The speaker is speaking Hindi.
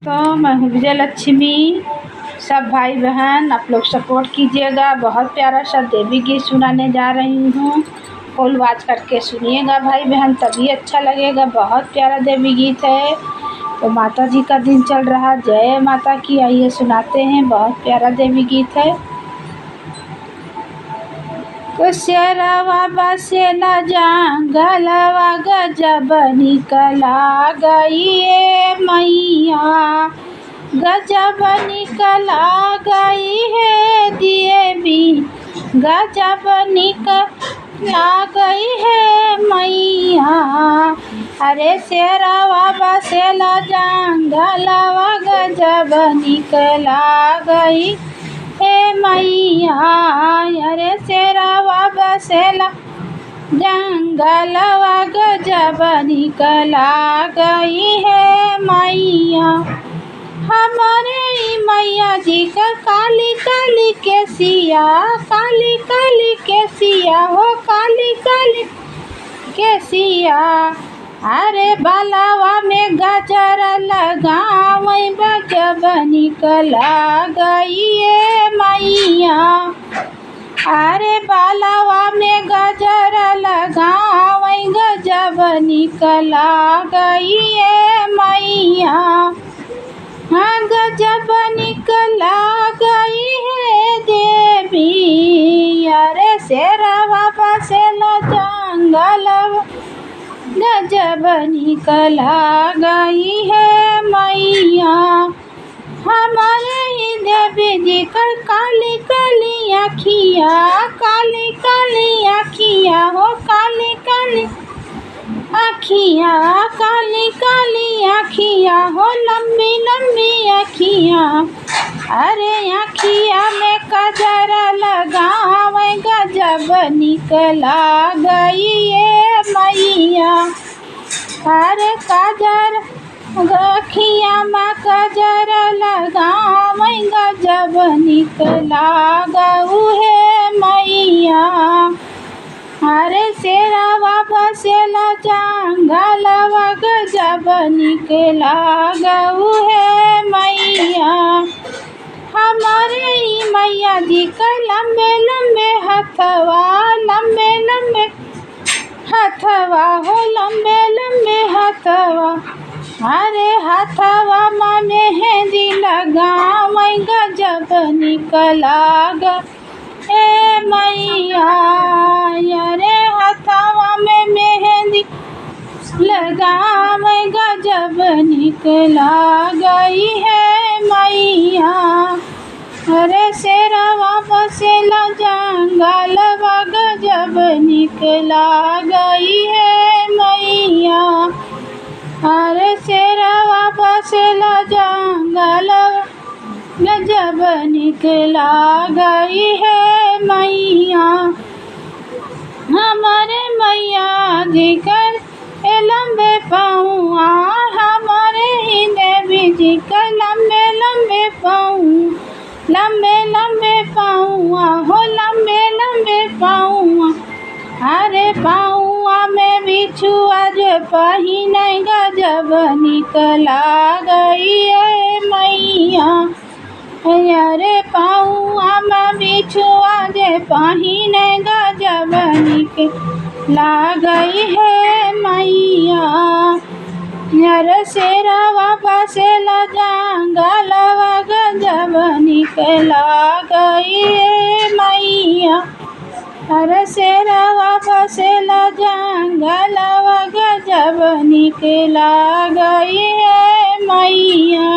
तो मैं हूँ विजय लक्ष्मी। सब भाई बहन आप लोग सपोर्ट कीजिएगा। बहुत प्यारा सा देवी गीत सुनाने जा रही हूँ। फुल वॉच करके सुनिएगा भाई बहन, तभी अच्छा लगेगा। बहुत प्यारा देवी गीत है। तो माता जी का दिन चल रहा, जय माता की। आइए सुनाते हैं, बहुत प्यारा देवी गीत है। तो शेरवा बसे न जंगलवा गजब निकला गई मैया, गजब निकला गई है देवी, गजब निकला गई है मैया। अरे शेरवा बसेला जंगलवा गजब निकला गई हे मैया। अरे शेरवा बसेला जंगलवा गजब निकला गई है मैया। हमारे मैया जी का काली काली के सिया, काली काली के सिया हो, काली काली के सिया। अरे बालावा में गजर लगावई गजब निकला गई है मैया। अरे बालावा में गजर लगावई गजब निकला गई है मैया। हाँ गजब निकला गई है देवी। अरे शेरवा बसेला जंगलवा गजब निकला गई है मैया। हमारे ही देवी जी का काली काली आँखिया, काली काली आँखिया हो, काली काली आँखिया, काली काली आँखिया हो, लंबी लंबी आँखिया। अरे आँखिया में गजरा लगावे गजब निकला गई है मैया। अरे काजर आँखिया में गजरा लगावे गजब निकला गऊ है मैया। अरे शेरवा बसेला जंगलवा गजब निकला गऊ है मैया। हमारे ही मैया जी का लंबे लंबे हथवा, लंबे लंबे हथवा हो, लंबे लंबे हथवा। अरे हथवा में मेहंदी लगावई गजब निकला गए मैया। अरे हथवा में मेहंदी लगावई गजब निकला गई है मैया। अरे शेरवा बसेला जंगलवा गजब निकला गई है मैया। अरे शेरवा बसेला जंगलवा गजब निकला गई है मैया। हमारे मैया जी कर लंबे पाँव, हमारे ही देवी जी का लंबे लंबे पाँव, लंबे लंबे पाँव हो, लंबे लंबे पाँव। अरे पाँव में बिछुआ जो पहिने गजब निकला गई है मैया। अरे पाँव में बिछुआ जो पहिने गजब निकला गई है मैया। अरे शेरवा बसेला जंगलवा गजब निकला गई है मैया। अरे शेरवा बसेला जंगलवा गजब निकला गई है मैया।